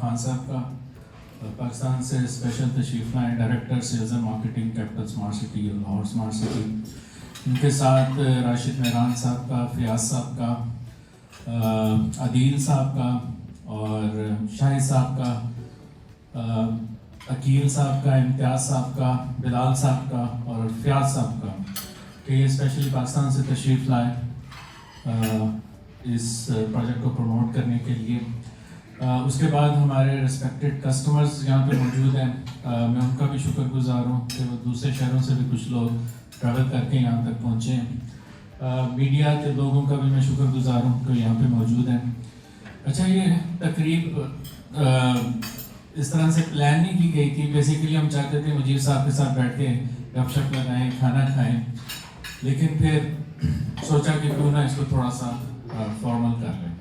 خان صاحب کا پاکستان سے اسپیشل تشریف لائیں director sales and marketing capital smart city Lahore smart city. ان کے ساتھ راشد مہران صاحب کا, فیاض صاحب کا, عدیل صاحب کا اور شاہد صاحب کا, عقیل صاحب کا, امتیاز صاحب کا, بلال صاحب کا اور فیاض صاحب کا کہ یہ اسپیشلی پاکستان سے تشریف لائے اس پروجیکٹ کو پروموٹ کرنے کے لیے. اس کے بعد ہمارے ریسپیکٹڈ کسٹمرز یہاں پہ موجود ہیں. میں ان کا بھی شکر گزار ہوں کہ وہ دوسرے شہروں سے بھی کچھ لوگ ٹریول کر کے یہاں تک پہنچے ہیں. میڈیا کے لوگوں کا بھی میں شکر گزار ہوں کہ یہاں پہ موجود ہیں. اچھا, یہ تقریب اس طرح سے پلان نہیں کی گئی تھی. بیسیکلی ہم چاہتے تھے مجیر صاحب کے ساتھ بیٹھ کے گپ شپ لگائیں, کھانا کھائیں, لیکن پھر سوچا کہ کیوں نہ اس کو تھوڑا سا فارمل کر لیں.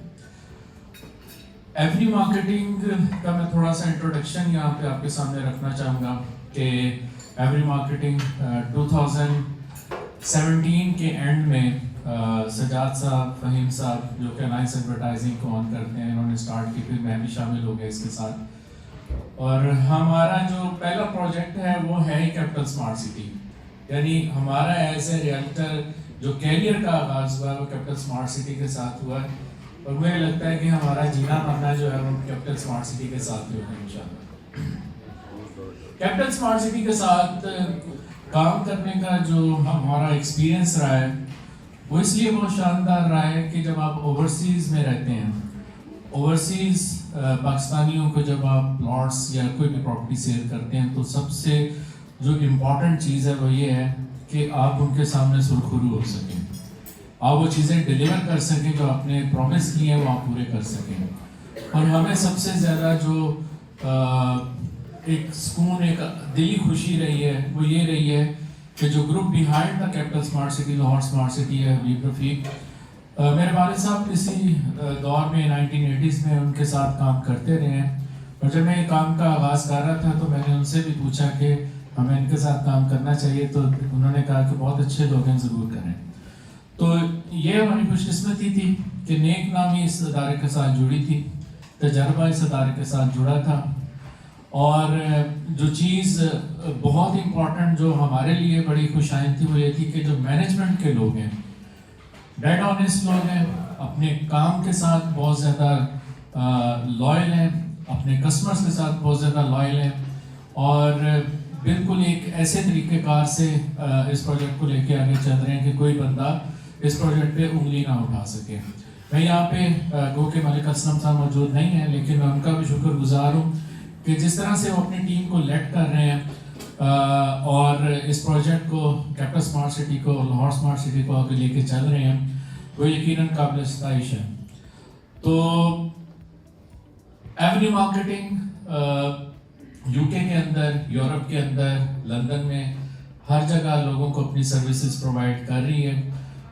ایوری مارکیٹنگ کا میں تھوڑا سا انٹروڈکشن یہاں پہ آپ کے سامنے رکھنا چاہوں گا کہ ایوری مارکیٹنگ 2017 کے اینڈ میں سجاد صاحب, فہیم صاحب جو کہ نائس ایڈورٹائزنگ کو آن کرتے ہیں, انہوں نے اسٹارٹ کی, پھر میں بھی شامل ہو گیا اس کے ساتھ. اور ہمارا جو پہلا پروجیکٹ ہے وہ ہے ہی کیپٹل اسمارٹ سٹی, یعنی ہمارا ایز اے ریئلٹر جو کیریئر کا آغاز ہوا ہے وہ کیپٹل اسمارٹ سٹی کے ساتھ ہوا ہے. اور مجھے لگتا ہے کہ ہمارا جینا مرنا جو ہے وہ کیپٹل اسمارٹ سٹی کے ساتھ ہی ہوگا انشاءاللہ. کیپٹل اسمارٹ سٹی کے ساتھ کام کرنے کا جو ہمارا ایکسپیرینس رہا ہے وہ اس لیے بہت شاندار رہا ہے کہ جب آپ اوورسیز میں رہتے ہیں, اوورسیز پاکستانیوں کو جب آپ پلاٹس یا کوئی بھی پراپرٹی سیل کرتے ہیں تو سب سے جو امپورٹنٹ چیز ہے وہ یہ ہے کہ آپ ان کے سامنے سرخرو ہو سکیں, آپ وہ چیزیں ڈیلیور کر سکیں جو آپ نے پرومس کی ہیں وہ آپ پورے کر سکیں. اور ہمیں سب سے زیادہ جو ایک سکون, ایک دلی خوشی رہی ہے وہ یہ رہی ہے کہ جو group behind the capital smart city Lahore smart city ہے, حبیب رفیق, میرے والد صاحب اسی دور میں 1980s میں ان کے ساتھ کام کرتے رہے ہیں. اور جب میں یہ کام کا آغاز کر رہا تھا تو میں نے ان سے بھی پوچھا کہ ہمیں ان کے ساتھ کام کرنا چاہیے, تو انہوں نے کہا کہ بہت اچھے لوگ ہیں, ضرور کریں. تو یہ ہماری خوش قسمتی تھی کہ نیک نامی اس ادارے کے ساتھ جڑی تھی, تجربہ اس ادارے کے ساتھ جڑا تھا. اور جو چیز بہت امپورٹنٹ جو ہمارے لیے بڑی خوش آئند تھی وہ یہ تھی کہ جو مینجمنٹ کے لوگ ہیں, ڈیڈ آنیسٹ لوگ ہیں, اپنے کام کے ساتھ بہت زیادہ لائل ہیں, اپنے کسٹمرز کے ساتھ بہت زیادہ لائل ہیں, اور بالکل ایک ایسے طریقہ کار سے اس پروجیکٹ کو لے کے آگے چل رہے ہیں کہ کوئی بندہ اس پروجیکٹ پہ انگلی نہ اٹھا سکے. میں یہاں پہ گو کہ ملک اسلم صاحب موجود نہیں ہیں, لیکن میں ان کا بھی شکر گزار ہوں کہ جس طرح سے وہ اپنی ٹیم کو لیڈ کر رہے ہیں اور اس پروجیکٹ کو کیپٹل اسمارٹ سٹی کو, لاہور اسمارٹ سٹی کو آگے لے کے چل رہے ہیں, وہ یقیناً قابل ستائش ہے. تو ایوری مارکیٹنگ UK کے اندر, یورپ کے اندر, لندن میں ہر جگہ لوگوں کو اپنی سروسز پرووائڈ کر رہی ہے.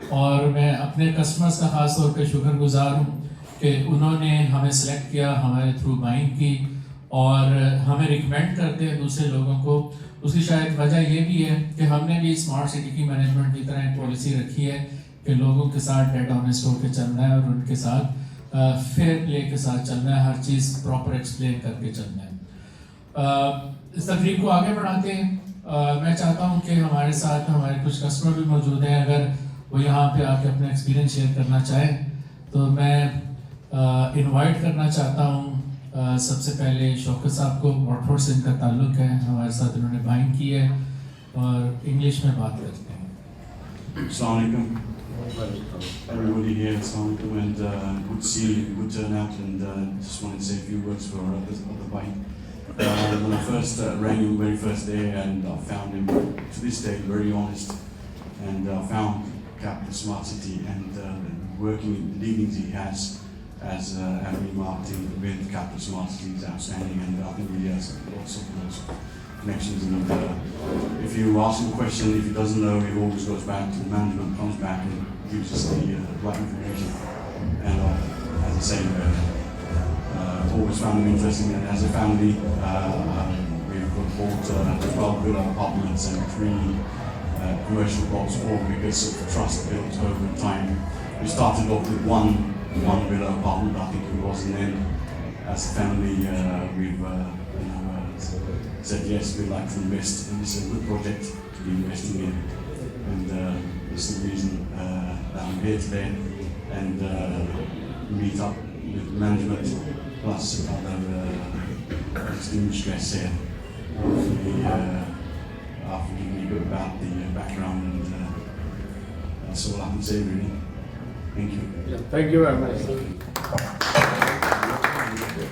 اور میں اپنے کسٹمرز کا خاص طور پہ شکر گزار ہوں کہ انہوں نے ہمیں سلیکٹ کیا, ہمارے تھرو بائنگ کی اور ہمیں ریکمینڈ کرتے ہیں دوسرے لوگوں کو. اس کی شاید وجہ یہ بھی ہے کہ ہم نے بھی اسمارٹ سٹی کی مینجمنٹ کی طرح ایک پالیسی رکھی ہے کہ لوگوں کے ساتھ ڈیڈ آنیسٹ ہو کے چلنا ہے اور ان کے ساتھ فیئر پلے کے ساتھ چلنا ہے, ہر چیز پراپر ایکسپلین کر کے چلنا ہے. اس تقریب کو آگے بڑھاتے ہیں. میں چاہتا ہوں کہ ہمارے ساتھ ہمارے کچھ کسٹمر بھی موجود ہیں, اگر وہ یہاں پہ آ کے اپنا ایکسپیرینس شیئر کرنا چاہیں تو میں انوائٹ کرنا چاہتا ہوں. سب سے پہلے شوکت صاحب کو, واٹفورڈ سے ان کا تعلق ہے, ہمارے ساتھ انہوں نے بائنگ کی ہے اور انگلش میں بات کرتے ہیں. السلام علیکم everybody here, assalamu alaikum, and good to see you, good turnout, and just wanted to say a few words for the bike. When I first rang him the very first day, and I found him to this day very honest, and I found Capital Smart City and working in the dealings he has as admin marketing with Capital Smart City is outstanding, and I think he has lots of connections. And if you ask him a question, if he doesn't know, he always goes back to the management, comes back and gives us the right information. And as I say, always found him interesting. And as a family, we've bought 12 villa apartments and 3 commercial blocks, all because of the trust built over time. We started off with one villa apartment, I think it was, and then as a family, we've said yes, we'd like to invest, and it's a good project to be investing in. And this is the reason that I'm here today, and meet up with management plus other distinguished guests here. Hopefully, after giving me a bit about the background, and that's all I can say really. Thank you. Thank you very much.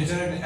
HRL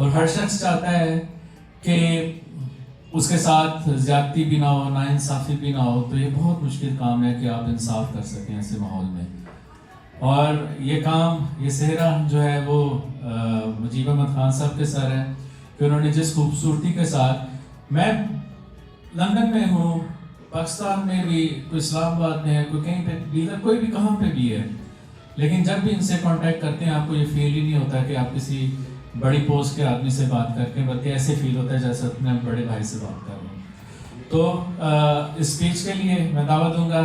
اور ہر شخص چاہتا ہے کہ اس کے ساتھ زیادتی بھی نہ ہو، ناانصافی بھی نہ ہو. تو یہ بہت مشکل کام ہے کہ آپ انصاف کر سکیں ایسے ماحول میں. اور یہ کام، یہ صحرا جو ہے وہ مجیب احمد خان صاحب کے سر ہے کہ انہوں نے جس خوبصورتی کے ساتھ، میں لندن میں ہوں، پاکستان میں بھی، کوئی اسلام آباد میں ہے، کوئی کہیں پہ دیگر کوئی بھی کہاں پہ بھی ہے، لیکن جب بھی ان سے کانٹیکٹ کرتے ہیں آپ کو یہ فیل ہی نہیں ہوتا کہ آپ کسی بڑی پوسٹ کے آدمی سے بات کر کے، بلکہ ایسے فیل ہوتا ہے جیسے اپنے بڑے بھائی سے بات کر رہے ہیں. تو اس اسپیچ کے لیے میں دعوت دوں گا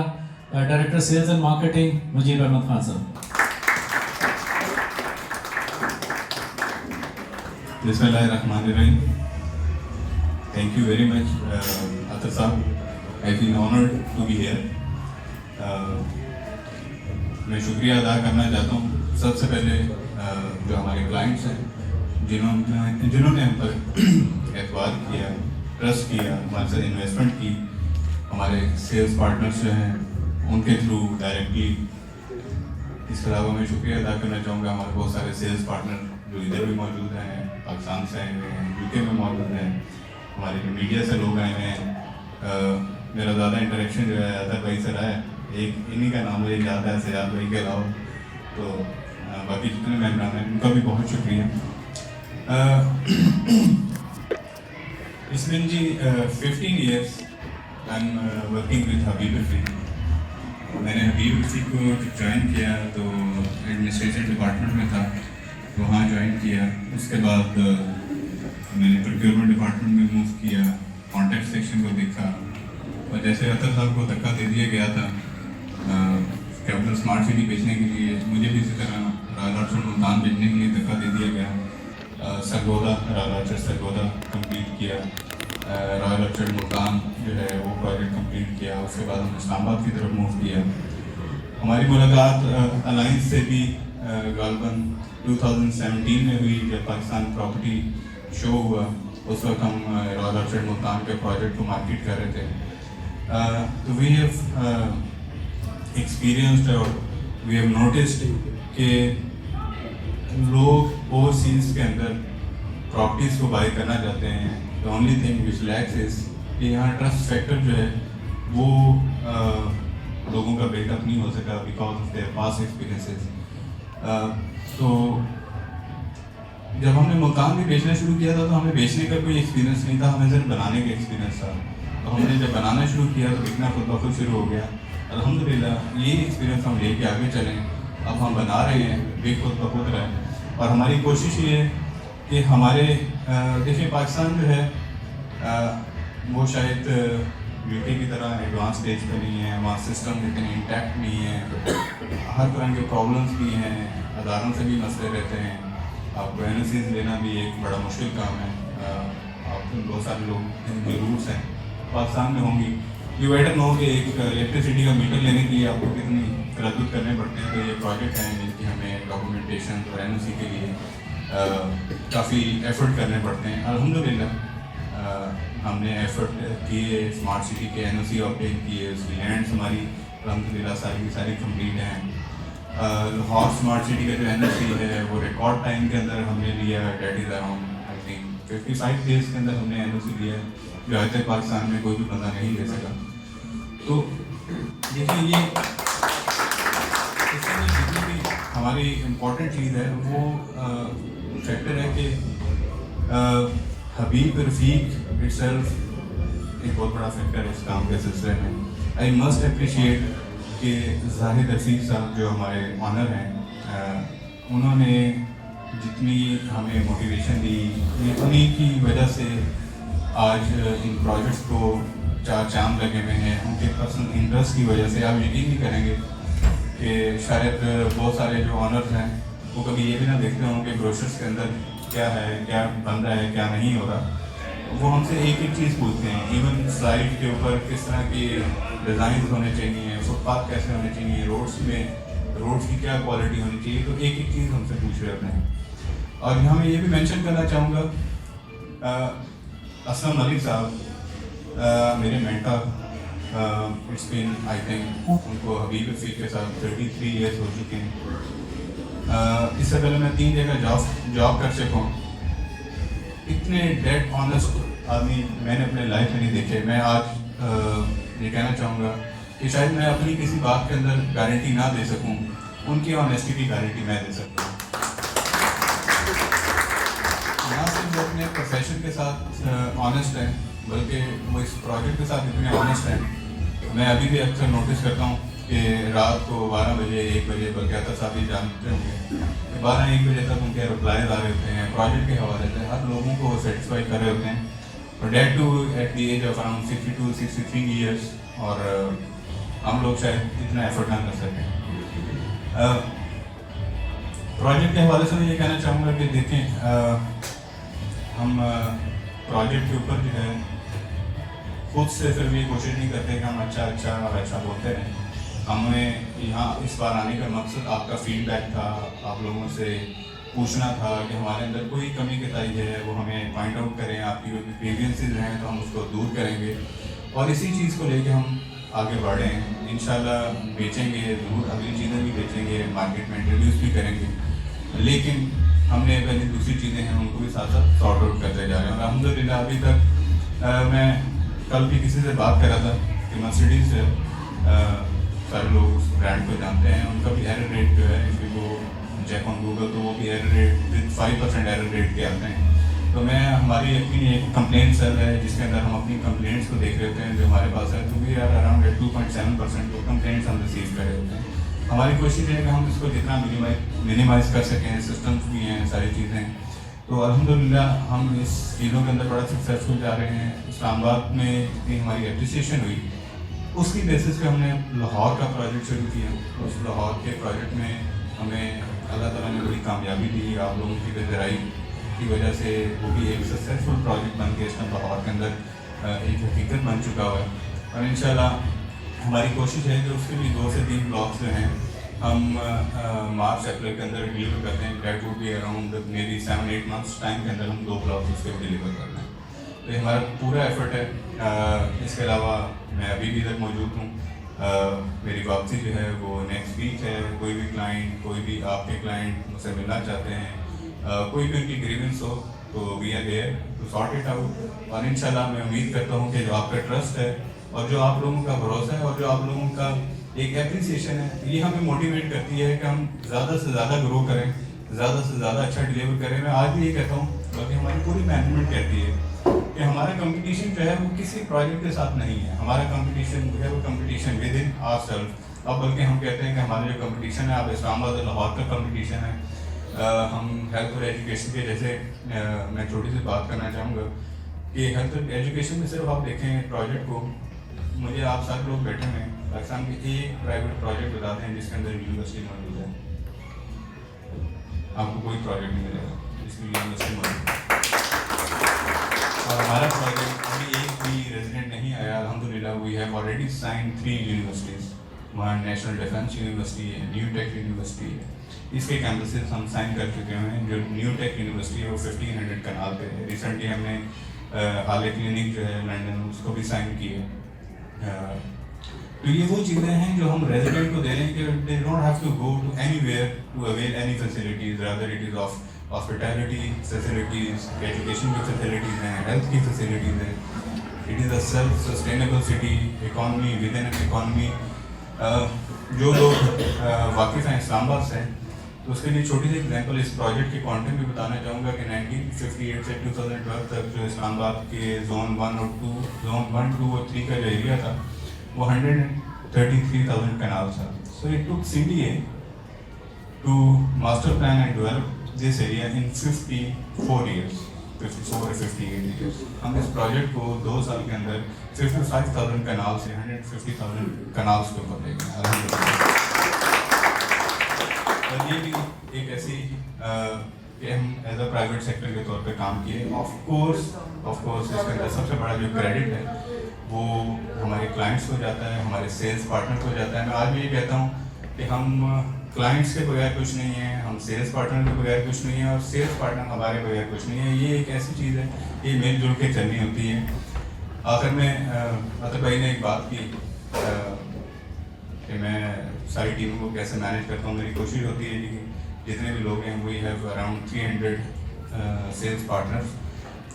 director sales and marketing Mujeeb Ahmed Khan Sahab. بسم اللہ الرحمن الرحیم. تھینک یو ویری مچ عطر صاحب. آئی فیل آنرڈ ٹو بی ہیئر. میں شکریہ ادا کرنا چاہتا ہوں سب سے پہلے جو ہمارے کلائنٹس ہیں، جنہوں نے ہم پر اعتبار کیا، ٹرسٹ کیا، ہمارے ساتھ انویسٹمنٹ کی. ہمارے سیلز پارٹنرس جو ہیں ان کے تھرو ڈائریکٹلی. اس کے علاوہ میں شکریہ ادا کرنا چاہوں گا ہمارے بہت سارے سیلز پارٹنر جو ادھر بھی موجود ہیں، پاکستان سے آئے ہوئے ہیں، یو کے میں موجود ہیں، ہمارے جو میڈیا سے لوگ آئے ہوئے ہیں. میرا زیادہ انٹریکشن جو ہے اظہر بھائی سے رہا ہے. ایک انہی کا نام مجھے یاد ہے سیاد بھائی کے علاوہ. تو باقی جتنے مہمان ہیں ان کا بھی بہت شکریہ. اس میں جی 15 years I am working with Habib Rafiq. میں نے حبیب رفیق کو جب جوائن کیا تو ایڈمنسٹریشن ڈپارٹمنٹ میں تھا، وہاں جوائن کیا. اس کے بعد میں نے پروکیورمنٹ ڈپارٹمنٹ میں موو کیا، کانٹیکٹ سیکشن کو دیکھا. اور جیسے عطر صاحب کو دھکا دے دیا گیا تھا کیپٹل اسمارٹ سٹی بیچنے کے لیے، مجھے بھی اسی طرح رائل آرچرڈ ملتان بیچنے کے لیے دھکا دے دیا گیا. Sargodha, Royal orchard Sargodha complete کیا. رائل آرچرڈ ملتان جو ہے وہ پروجیکٹ کمپلیٹ کیا. اس کے بعد ہم نے اسلام آباد کی طرف موو کیا. ہماری ملاقات الائنس سے بھی غالباً 2017 میں ہوئی، جب پاکستان پراپرٹی شو ہوا. اس وقت ہم رائل آرچرڈ ملتان کے پروجیکٹ کو مارکیٹ کر رہے تھے. تو وی ہیو ایکسپیرینسڈ اور وی ہیو نوٹسڈ کہ لوگ اوورسیز کے اندر پراپرٹیز کو بائی کرنا چاہتے ہیں. the only thing which lacks is کہ یہاں ٹرسٹ فیکٹر جو ہے وہ لوگوں کا بریک اپ نہیں ہو سکا because of their past experiences. تو جب ہم نے مکان بھی بیچنا شروع کیا تھا تو ہمیں بیچنے کا کوئی ایکسپیرینس نہیں تھا، ہمیں صرف بنانے کا ایکسپیرینس تھا. تو ہم نے جب بنانا شروع کیا تو بکنا خود بخود شروع ہو گیا. الحمدللہ یہ ایکسپیرینس ہم لے کے آگے چلیں. اب ہم بنا رہے ہیں، بک خود بخود رہے. اور ہماری کوشش یہ ہے کہ ہمارے دیکھیں پاکستان جو ہے وہ شاید یو کے کی طرح ایڈوانس اسٹیج پہ نہیں ہے، وہاں سسٹم اتنے انٹیکٹ نہیں ہے، ہر طرح کے پرابلمس بھی ہیں، اداروں سے بھی مسئلے رہتے ہیں. آپ کو این او سیز لینا بھی ایک بڑا مشکل کام ہے. آپ بہت سارے لوگ ان کے روٹس ہیں پاکستان میں ہوں گی. یو بیٹر نو کہ ایک الیکٹریسٹی کا میٹر لینے کے لیے آپ کو کتنی تردد کرنے پڑتے ہیں. تو یہ پروجیکٹ ہیں جن کی ہمیں ڈاکومنٹیشن اور این او سی کے لیے کافی ایفرٹ کرنے پڑتے ہیں. الحمدللہ ہم نے ایفرٹ کیے، اسمارٹ سٹی کے این او سی آبٹین کیے. اس کی لینڈس ہماری الحمدللہ ساری کمپلیٹ ہیں. لاہور اسمارٹ سٹی کا جو این او سی ہے وہ ریکارڈ ٹائم کے اندر ہم نے لیا. That is around I think 55 days کے اندر ہم نے این او سی لیا ہے، جو آج تک پاکستان میں کوئی بھی بندہ نہیں لے سکا. تو دیکھیں یہ اس میں جتنی بھی ہماری امپورٹنٹ چیز ہے وہ فیکٹر ہے کہ حبیب رفیق اٹ سیلف ایک بہت بڑا فیکٹر ہے اس کام کے سلسلے میں. آئی مسٹ اپریشیٹ کہ زاہد رفیق صاحب جو ہمارے آنر ہیں، انہوں نے جتنی ہمیں موٹیویشن دی، انہیں کی وجہ سے آج ان پروجیکٹس کو چار چاند لگے ہوئے ہیں. ان کے پرسنل انٹرسٹ کی وجہ سے آپ یقین نہیں کریں گے کہ شاید بہت سارے جو آنرز ہیں وہ کبھی یہ بھی نہ دیکھتے ہوں کہ بروشرس کے اندر کیا ہے، کیا بن رہا ہے، کیا نہیں ہو رہا. وہ ہم سے ایک ایک چیز پوچھتے ہیں. ایون سلائڈ کے اوپر کس طرح کی ڈیزائنز ہونے چاہیے، فٹ پاتھ کیسے ہونے چاہیے، روڈس کی کیا کوالٹی ہونی چاہیے. تو ایک ایک چیز ہم سے پوچھ رہے ہوتے ہیں. اور یہاں میں یہ بھی مینشن کرنا چاہوں گا، اسلم ملک صاحب میرے mentor, it's been I think ان کو حبیب رفیق کے ساتھ 33 ایئرس ہو چکے ہیں. اس سے پہلے میں 3 جگہ جاب کر چکا ہوں. اتنے ڈیڈ آنیسٹ آدمی میں نے اپنے لائف میں نہیں دیکھے. میں آج یہ کہنا چاہوں گا کہ شاید میں اپنی کسی بات کے اندر گارنٹی نہ دے سکوں, ان کی آنیسٹی کی گارنٹی میں دے سکتا ہوں. نہ صرف وہ اپنے پروفیشن کے ساتھ آنیسٹ ہیں, بلکہ وہ اس پروجیکٹ کے ساتھ اتنے آنیسٹ ہیں. میں ابھی بھی اکثر نوٹس کرتا ہوں کہ رات کو 12 بجے 1 بجے, بلکہ عطا صاحب یہ جانتے ہوں گے, 12-1 بجے تک ان کے رپلائز آ رہے ہوتے ہیں پروجیکٹ کے حوالے سے. ہر لوگوں کو وہ سیٹسفائی کر رہے ہوتے ہیں, اور date to at the age of around 62-63 years, اور ہم لوگ شاید اتنا ایفرٹ نہ کر سکیں. پروجیکٹ کے حوالے سے میں یہ کہنا چاہوں گا کہ دیکھیں, ہم پروجیکٹ کے اوپر جو ہے خود سے پھر بھی کوشش نہیں کرتے کہ ہم اچھا بولتے رہیں. ہمیں یہاں اس بار آنے کا مقصد آپ کا فیڈ بیک تھا, آپ لوگوں سے پوچھنا تھا کہ ہمارے اندر کوئی کمی کوتاہی ہے وہ ہمیں پوائنٹ آؤٹ کریں, آپ کی جو گریوینسز ہیں تو ہم اس کو دور کریں گے, اور اسی چیز کو لے کے ہم آگے بڑھیں. انشاءاللہ بیچیں گے ضرور, اگلی چیزیں بھی بیچیں گے, مارکیٹ میں انٹروڈیوس بھی کریں گے, لیکن ہم نے پہلے دوسری چیزیں ہیں ان کو بھی ساتھ ساتھ سارٹ آؤٹ کرتے جا رہے ہیں. اور الحمدللہ ابھی تک میں کل بھی کسی سے بات کر رہا تھا کہ مرسیڈیز ہے, سارے لوگ اس برانڈ کو جانتے ہیں, ان کا بھی ایرر ریٹ جو ہے اس کو چیک آن گوگل تو وہ بھی error rate with 5% error rate کے آتے ہیں. تو میں ہماری اپنی ایک کمپلینٹ سیل ہے جس کے اندر ہم اپنی کمپلینٹس کو دیکھ رہے ہوتے ہیں جو ہمارے پاس ہے, تو بھی اراؤنڈ 2.7% کمپلینٹس ہم ریسیو کر رہے ہوتے ہیں. ہماری کوشش ہے کہ ہم اس کو جتنا منیمائز کر سکیں, سسٹمس بھی ہیں, ساری چیزیں. تو الحمدللہ ہم اس چیزوں کے اندر بڑا سکسیزفل جا رہے ہیں. اسلام آباد میں جتنی ہماری اپریسیشن ہوئی اس کی بیسس پہ ہم نے لاہور کا پروجیکٹ شروع کیا. اس لاہور کے پروجیکٹ میں ہمیں اللہ تعالیٰ نے بڑی کامیابی دی. آپ لوگوں کی ذرائع کی وجہ سے وہ بھی ایک سکسیزفل پروجیکٹ بن کے اس میں لاہور کے اندر ایک حقیقت بن چکا ہوا ہے. اور انشاءاللہ ہماری کوشش ہے کہ اس کے بھی 2 سے 3 بلاکس جو ہیں ہم مارچ اپریل کے اندر ڈلیور کرتے ہیں. That would be around maybe 7-8 months time کے اندر ہم 2 بلاکس اس کو ڈلیور کرتے ہیں. تو یہ ہمارا پورا ایفرٹ ہے. اس کے علاوہ میں ابھی بھی ادھر موجود ہوں. میری واپسی جو ہے وہ نیکسٹ ویک ہے. کوئی بھی کلائنٹ, کوئی بھی آپ کے کلائنٹ مجھ سے ملنا چاہتے ہیں, کوئی بھی ان کی گریونس ہو تو we are there to sort it out. اور انشاءاللہ میں امید کرتا ہوں کہ جو آپ کا ٹرسٹ ہے اور جو آپ لوگوں کا بھروسہ ہے اور جو آپ لوگوں کا ایک اپریسیشن ہے, یہ ہمیں موٹیویٹ کرتی ہے کہ ہم زیادہ سے زیادہ گرو کریں, زیادہ سے زیادہ اچھا ڈلیور کریں. میں آج بھی یہ کہتا ہوں, بلکہ ہماری پوری مینجمنٹ کہتی ہے کہ ہمارا کمپٹیشن جو ہے وہ کسی پروجیکٹ کے ساتھ نہیں ہے. ہمارا کمپٹیشن جو ہے وہ competition within our self. اب بلکہ ہم کہتے ہیں کہ ہمارا جو کمپٹیشن ہے آپ اسلام آباد اور لاہور کا کمپٹیشن ہے. ہم ہیلتھ اور ایجوکیشن کے جیسے میں چھوٹی سی بات کرنا چاہوں گا کہ ہیلتھ اور ایجوکیشن میں صرف آپ دیکھیں پروجیکٹ کو, مجھے آپ سارے لوگ بیٹھے ہوئے ہیں پاکستان کے ایک پرائیویٹ پروجیکٹ بتاتے ہیں جس کے اندر یونیورسٹی موجود ہے. آپ کو کوئی پروجیکٹ نہیں ملے گا جس میں یونیورسٹی موجود ہے. اور ہمارا پروجیکٹ ابھی ایک بھی ریزیڈنٹ نہیں آیا. الحمدللہ we have already sign 3 universities. وہاں نیشنل ڈیفینس یونیورسٹی ہے, نیو ٹیک یونیورسٹی ہے, اس کے کیمپسز ہم سائن کر چکے ہیں. جو نیو ٹیک یونیورسٹی ہے وہ 1500 کنال پہ ہے. ریسنٹلی ہم نے آلے کلینک جو ہے لنڈن اس کو بھی سائن کی ہے. تو یہ وہ چیزیں ہیں جو ہم ریزیڈنٹ کو دے رہے ہیں کہ they don't have to go to anywhere to avail any facilities, rather it is of hospitality facilities, education کی فیسلٹیز ہیں, ہیلتھ کی فیسلٹیز ہیں. It is a self sustainable city, economy within economy. جو لوگ واقف ہیں اسلام آباد سے تو اس کے لیے چھوٹی سی ایگزامپل اس پروجیکٹ کے کانٹینٹ بھی بتانا چاہوں گا کہ 1958 سے 2012 تک جو اسلام آباد کے زون 1 اور 2, زون 1, 2 اور 3 کا جو ایریا تھا وہ 133,000 کنال تھا. So it took CDA to master plan and develop this area in 54 years, 54 اور 58 ایئرس. ہم اس پروجیکٹ کو 2 سال کے اندر 55,000 کنال سے 150,000 کنالس کے اوپر لے گئے الحمدللہ. اور یہ بھی ایک ایسی کہ ہم ایز اے پرائیویٹ سیکٹر کے طور پہ کام کیے. آف کورس اس کے اندر سب سے بڑا جو کریڈٹ ہے وہ ہمارے کلائنٹس کو جاتا ہے, ہمارے سیلس پارٹنر کو جاتا ہے. میں آج بھی یہ کہتا ہوں کہ ہم کلائنٹس کے بغیر کچھ نہیں ہیں, ہم سیلس پارٹنر کے بغیر کچھ نہیں ہیں, اور سیلس پارٹنر ہمارے بغیر کچھ نہیں ہے. یہ ایک ایسی چیز ہے, یہ مل جل کے چلنی ہوتی ہے. آخر میں عطر بھائی نے ایک بات کی کہ میں ساری ٹیموں کو کیسے مینیج کرتا ہوں. میری کوشش ہوتی ہے کہ جتنے بھی لوگ ہیں we have around 300 sales partners.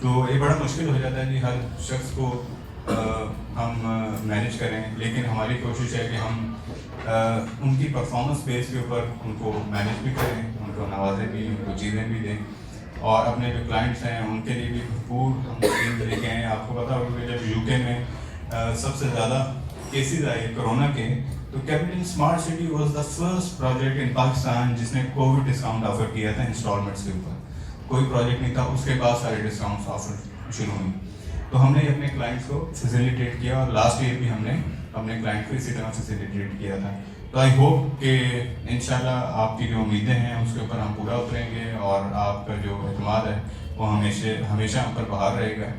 تو یہ بڑا مشکل ہو جاتا ہے کہ ہر شخص کو ہم مینیج کریں، لیکن ہماری کوشش ہے کہ ہم ان کی پرفارمنس بیس کے اوپر ان کو مینیج بھی کریں، ان کو نوازیں بھی، ان کو چیزیں بھی دیں، اور اپنے جو کلائنٹس ہیں ان کے لیے بھی بھرپور ہم اسکیمز لے کے آئے ہیں۔ آپ کو پتا ہوگا کہ جب یو کے میں سب سے زیادہ کیسز آئے کرونا کے، تو capital smart city was the first project in Pakistan جس نے کووڈ ڈسکاؤنٹ آفر کیا تھا انسٹالمنٹس کے اوپر۔ کوئی پروجیکٹ نہیں تھا، اس کے بعد سارے ڈسکاؤنٹس آفر شروع ہوئی، تو ہم نے اپنے کلائنٹس کو فیسیلیٹیٹ کیا، اور لاسٹ ایئر بھی ہم نے اپنے کلائنٹ کو اسی طرح فیسیلیٹیٹ کیا تھا۔ تو آئی ہوپ کہ انشاءاللہ آپ کی جو امیدیں ہیں اس کے اوپر ہم پورا اتریں گے، اور آپ کا جو اعتماد ہے وہ ہمیشہ ہم پر بحال رہے گا،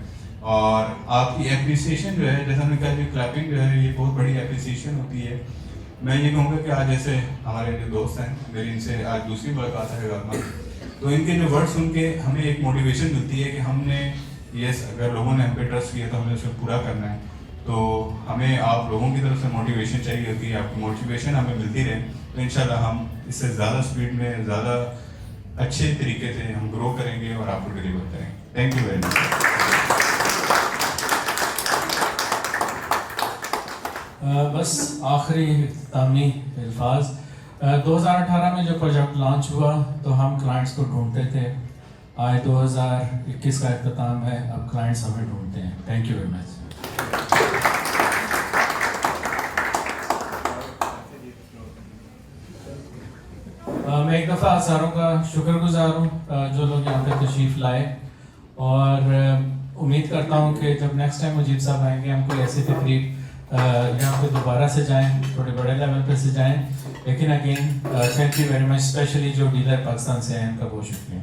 اور آپ کی اپریسیشن جو ہے، جیسا ہم نے کہا کہ کلیپنگ جو ہے یہ بہت بڑی اپریسیشن ہوتی ہے۔ میں یہ کہوں گا کہ آج جیسے ہمارے جو دوست ہیں، میری ان سے آج دوسری ملاقات ہے غالباً، تو ان کے جو ورڈ سن کے ہمیں ایک موٹیویشن ملتی ہے کہ ہم نے یس اگر لوگوں نے ہم پہ ٹرسٹ کیا تو ہمیں اسے پورا کرنا ہے۔ تو ہمیں آپ لوگوں کی طرف سے موٹیویشن چاہیے ہوتی ہے، آپ کی موٹیویشن ہمیں ملتی رہے تو انشاءاللہ ہم اس سے زیادہ اسپیڈ میں، زیادہ اچھے طریقے سے ہم گرو کریں گے اور آپ کو ڈیلیور کریں گے۔ تھینک یو ویری مچ۔ بس آخری اختتامی الفاظ، 2018 میں جو پروجیکٹ لانچ ہوا تو ہم کلائنٹس کو ڈھونڈتے تھے، آج 2021 کا اختتام ہے، اب کلائنٹس ہمیں ڈھونڈتے ہیں۔ تھینک یو ویری مچ۔ میں ایک دفعہ ہزاروں کا شکر گزار ہوں جو لوگ یہاں پہ تشریف لائے، اور امید کرتا ہوں کہ جب نیکسٹ ٹائم مجیب صاحب آئیں گے ہم کوئی ایسی تقریب یہاں پہ دوبارہ سے جائیں، تھوڑے بڑے لیول پہ سے جائیں، لیکن again thank you very much, specially جو ڈیلر پاکستان سے ہیں ان کا بہت شکریہ۔